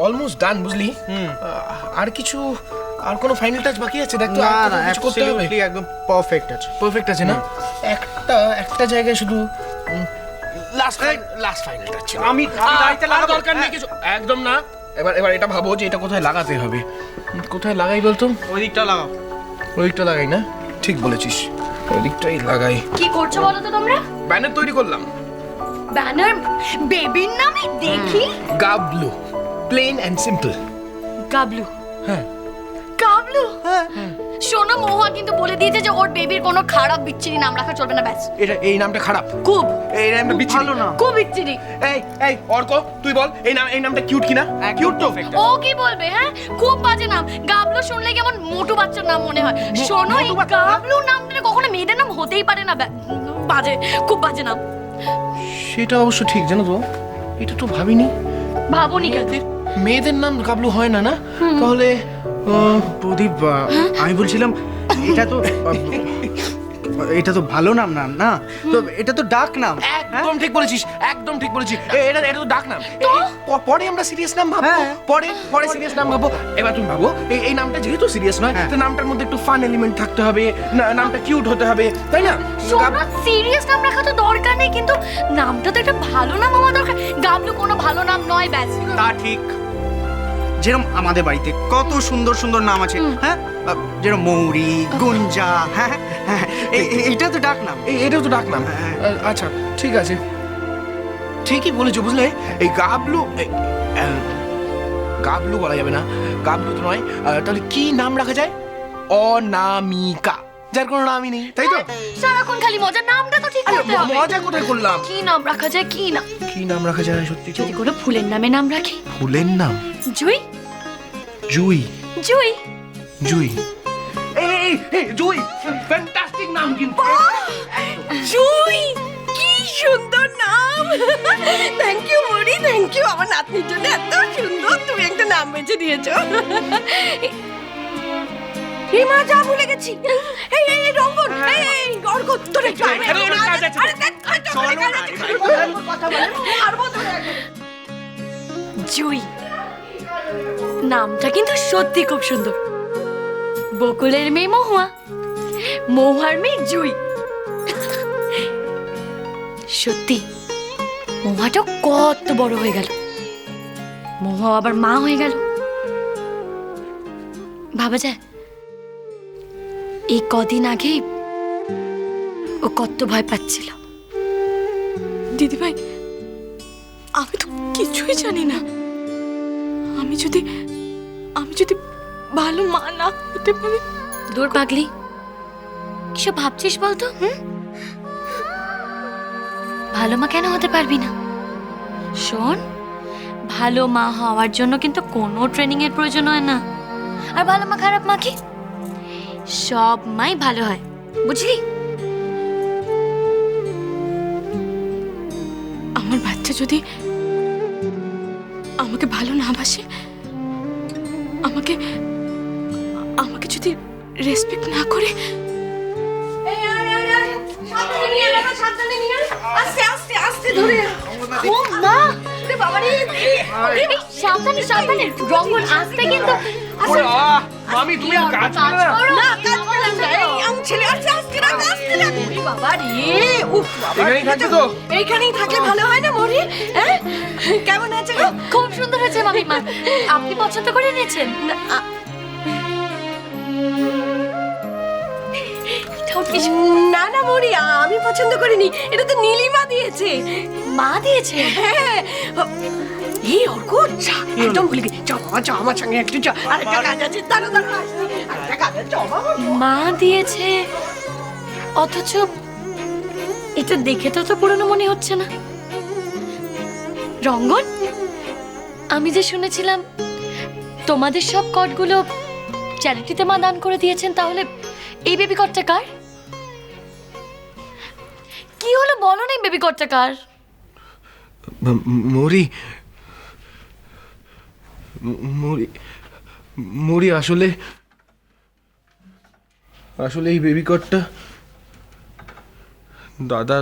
Almost done, বুঝলি? আর কিছু, আর কোনো ফাইনাল টাচ বাকি আছে? দেখ তো, না আর না, কিছু করতে হবে? অ্যাবসলিউটলি একদম পারফেক্ট আছে। পারফেক্ট আছে না? একটা জায়গায় শুধু লাস্ট ফাইনাল টাচ। আমি দাঁড়াইতে লাগাবো। দরকার নেই কিছু, একদম না। এবার এটা ভাবো যে এটা কোথায় লাগাতে হবে। কোথায় লাগাই বলতো? ওই দিকটা লাগাও। ওই দিকটা লাগাই না? ঠিক বলেছিস, ওই দিকটাই লাগাই। কি করছো বলো তো তোমরা? ব্যানার তৈরি করলাম। ব্যানার বেবির নামে? দেখি। Gablu, plain and simple. Gablu? হ্যাঁ। গাবলু? শোনো, মহুয়া কিন্তু বলে দিয়েছে যে ওর বেবির কোনো খারাপ বিচ্ছিরি নাম রাখা চলবে না। ব্যাস। এই নামটা খারাপ। খুব এই নামটা বিচ্ছিরি। ভালো না। খুব বিচ্ছিরি। এই অর্ক, তুই বল এই নামটা কিউট কিনা? কিউট তো। ও কি বলবে? হ্যাঁ, খুব বাজে নাম। গাবলু শুনলে কেমন মোটু বাচ্চার নাম মনে হয়। শোনো, এই গাবলু নাম দিলে কখনো মেয়েদের নাম হতেই পারে না। বাজে, খুব বাজে নাম। সেটা অবশ্য ঠিক, জানো তো, এটা তো ভাবিনি। ভাবনি কেন? মেয়েদের নাম গাবলু হয় না? না তাহলে প্রদীপ, আমি বলছিলাম এটা তো ভালো নাম না, না তো এটা তো ডাক নাম। একদম ঠিক বলেছিস, একদম ঠিক বলেছিস। এটা তো ডাক নাম। পরে আমরা সিরিয়াস নাম ভাববো। হ্যাঁ। পরে সিরিয়াস নাম ভাববো। এবার তুমি ভাবো, এই নামটা যেহেতু সিরিয়াস নয়, তো নামটার মধ্যে একটু ফান এলিমেন্ট থাকতে হবে, নামটা কিউট হতে হবে, তাই না? শোনো, সিরিয়াস নাম রাখা তো দরকার নেই, কিন্তু নামটা তো একটা ভালো নাম হওয়া দরকার। গাবলু কোনো ভালো নাম নয়। ব্যাস। তা ঠিক। যেরকম আমাদের বাড়িতে কত সুন্দর সুন্দর নাম আছে, হ্যাঁ, যেরকম মৌরি, গুঞ্জা, হ্যাঁ, এইটা তো ডাক নাম। এটাও তো ডাক নাম। আচ্ছা ঠিক আছে, ঠিকই বলেছো, বুঝলে? এই গাবলু বলা যাবে না, গাবলু তো নয়। তাহলে কি নাম রাখা যায়? অনামিকা, যার কোনো নামই নেই, তাই তো? সারাক্ষণ খালি মজা। নামটা তো ঠিক করতে হবে। মজা কোথায় করলাম? কি নাম রাখা যায়? কি নাম রাখা যায় সত্যি? যদি কোনো ফুলের নামে নাম রাখি? ফুলের নাম? জুই। জুই? জুই? জুই, এই জুই, ফ্যান্টাস্টিক নাম কিন্তু। জুই, কি সুন্দর নাম। থ্যাংক ইউ মরি, থ্যাংক ইউ। আমার নাতনির জন্য এত সুন্দর তুমি একটা নাম বেছে দিয়েছো। এই মা, যা ভুলে গেছি। এই রঙ্গন, এই অর্ক, তোর একটু আয়। এখানে অনেক কাজ আছে। আরে দেখ, কথা বলে মারবো তোরে। জুই নামটা কিন্তু সত্যি খুব সুন্দর। বকুলের মেয়ে মহুয়া, মহুয়ার মেয়ে জুই। সত্যি মহুয়াটা কত বড় হয়ে গেল। মহুয়া আবার মা হয়ে গেল। ভাবা যায়, এই কদিন আগে ও কত ভয় পাচ্ছিল। দিদিভাই, আমি তো কিছুই জানি না। আমি যদি ভালো মা না হতে পারি। দূর পাগলি, কিসব ভাবছিস বলতো? ভালো মা কেন হতে পারবি না? শোন, ভালো মা হওয়ার জন্য কিন্তু কোনো ট্রেনিং এর প্রয়োজন হয় না। আর ভালো মা খারাপ মা কি? সব মাই ভালো হয়, বুঝলি? আমার বাচ্চা যদি আমাকে ভালো না বাসে, আমাকে যদি রেসপেক্ট না করে, সাবধানে সাবধানে, রঙ্গন আসতে কিন্তু। মামি তুমি কাজ করো না। এখানেই থাকবে তো? এইখানেই থাকলে ভালো হয় না মরি? কেমন আছে? খুব সুন্দর হয়েছে মামিমা। আপনি পছন্দ করে নিয়েছেন? না না মরি, আমি পছন্দ করিনি। এটা তো নীলিমা দিয়েছে। মা দিয়েছে? হ্যাঁ। এই অর্ক, একদম ভুলে গেছি। চ আমার সঙ্গে একটু চ। আরেকটা কাজ আছে, আরেকটা কাজ আছে। মা দিয়েছে, অথচ এটা দেখে তো পুরনো মনে হচ্ছে না। রঙ্গন, আমি যে শুনেছিলাম তোমাদের সব কটগুলো চ্যারিটিতে মা দান করে দিয়েছেন, তাহলে এই বেবি কটটা কার? কি হলো বলো না, বেবি কটটা কার? মরি আসলে এই বেবি কটটা দাদা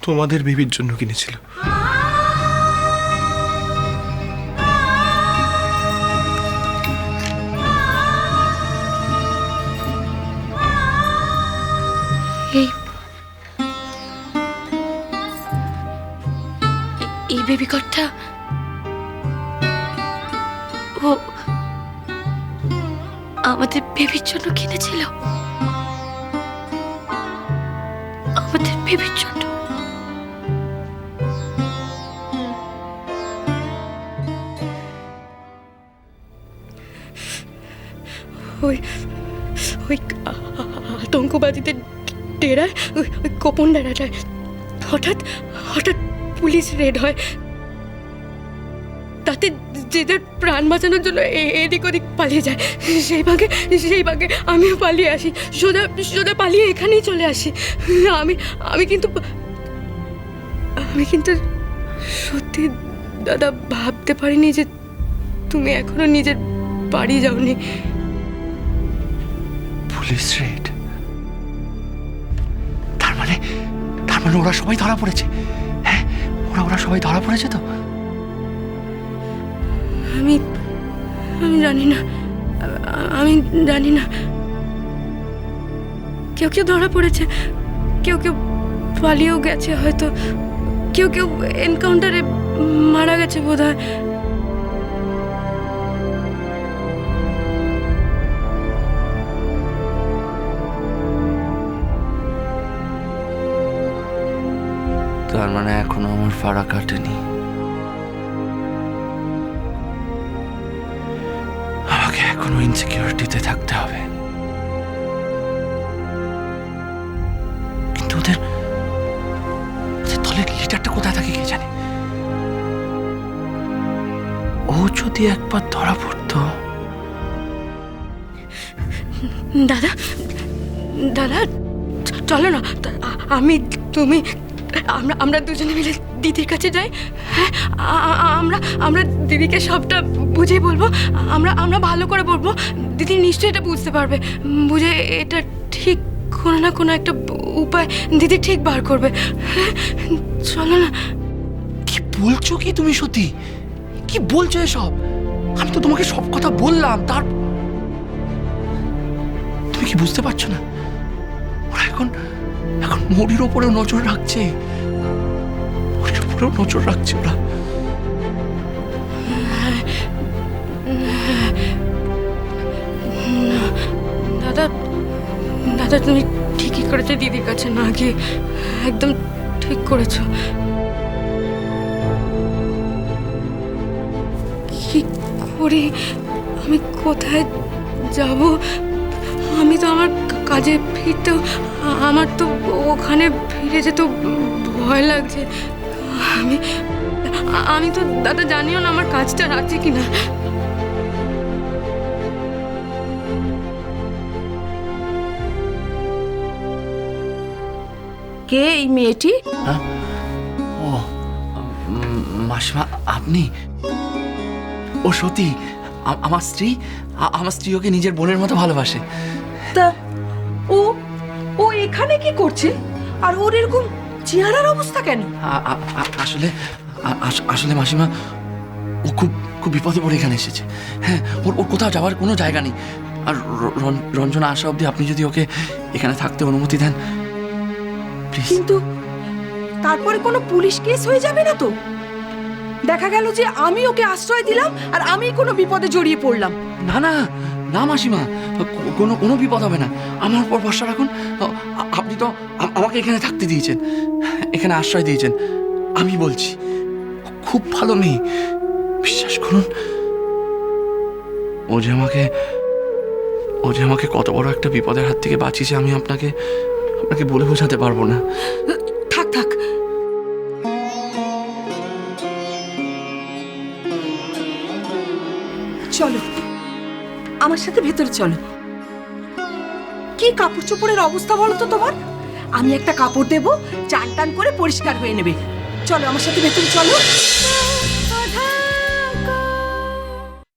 তোমাদের বেবির জন্য কিনেছিল। এই বেবি কটটা ও আমাদের বেবির জন্য কিনেছিল, আমাদের বেবির জন্য। ওই ওই আতঙ্কবাদীদের ডেরায় ওই গোপন ডেরাটায় হঠাৎ হঠাৎ পুলিশ রেড হয়। তাতে যেদের প্রাণ বাঁচানোর জন্য এদিক ওদিক পালিয়ে যায়, সেই ভাগে আমিও পালিয়ে আসি, সোজা সোজা পালিয়ে এখানেই চলে আসি। আমি কিন্তু সত্যি দাদা ভাবতে পারিনি যে তুমি এখনো নিজের বাড়ি যাওনি। Police raid? তার মানে ওরা সবাই ধরা পড়েছে? হ্যাঁ, ওরা সবাই ধরা পড়েছে তো? আমি জানি না। কেউ ধরা পড়েছে, কেউ পালিয়েও গেছে, হয়তো কেউ এনকাউন্টারে মারা গেছে বোধহয়। তার মানে এখনো আমার ফাড়া কাটেনি। আমাকে এখনো ইনসিকিউরিটিতে থাকতে হবে। কিন্তু ওদের দলের লিডারটা কোথায় থাকে কে জানে? ও যদি একবার ধরা পড়তো। দাদা চলো না, আমি তুমি আমরা দুজনে মিলে দিদির কাছে যাই। হ্যাঁ, আমরা দিদিকে সবটা বুঝে বলবো, আমরা ভালো করে বলবো। দিদি নিশ্চয়ই এটা বুঝতে পারবে, বুঝে এটা ঠিক কোনো না কোনো একটা উপায় দিদি ঠিক বার করবে। হ্যাঁ, চলো না। কি বলছো কি তুমি সত্যি? কি বলছো এসব? আমি তো তোমাকে সব কথা বললাম, তার তুমি কি বুঝতে পারছো না? ওরা এখন মরির ওপরেও নজর রাখছে, ওরা। দাদা তুমি ঠিকই করেছো দিদির কাছে না গিয়ে, একদম ঠিক করেছো। কি করে আমি কোথায় যাব? আমি তো আমার কাজে ফিরতেও, আমার তো ওখানে ফিরে যেতেও ভয় লাগছে। আমি তো দাদা জানিও না আমার কাজটা আছে কিনা। কে এই মেয়েটি? ও মাসিমা, আপনি? ও সত্যি আমার স্ত্রী। আমার স্ত্রী ওকে নিজের বোনের মতো ভালোবাসে। তা ও এখানে কি করছে? আর ওর এরকম চেহারার অবস্থা কেন? আসলে মাসিমা, ও খুব বিপদে পড়ে এখানে এসেছে। হ্যাঁ, ওর কোথাও যাওয়ার কোনো জায়গা নেই। আর রঞ্জনা আসা অবধি আপনি যদি ওকে এখানে থাকতে অনুমতি দেন প্লিজ। কিন্তু তারপরে কোনো পুলিশ কেস হয়ে যাবে না তো? দেখা গেল যে আমি ওকে আশ্রয় দিলাম আর আমি কোনো বিপদে জড়িয়ে পড়লাম। না মাসিমা, কোনো বিপদ হবে না। আমার উপর ভরসা রাখুন। আপনি তো আমাকে এখানে থাকতে দিয়েছেন, এখানে আশ্রয় দিয়েছেন। আমি বলছি, খুব ভালো মেয়ে, বিশ্বাস করুন। ও যে আমাকে কত বড় একটা বিপদের হাত থেকে বাঁচিয়েছে, আমি আপনাকে বলে বোঝাতে পারবো না। থাক চলো আমার সাথে ভেতরে চলো। কি কাপড় চোপড়ের অবস্থা বলো তো তোমার? আমি একটা কাপড় দেবো, চান টান করে পরিষ্কার হয়ে নেবে। চলো আমার সাথে ভেতরে চলো।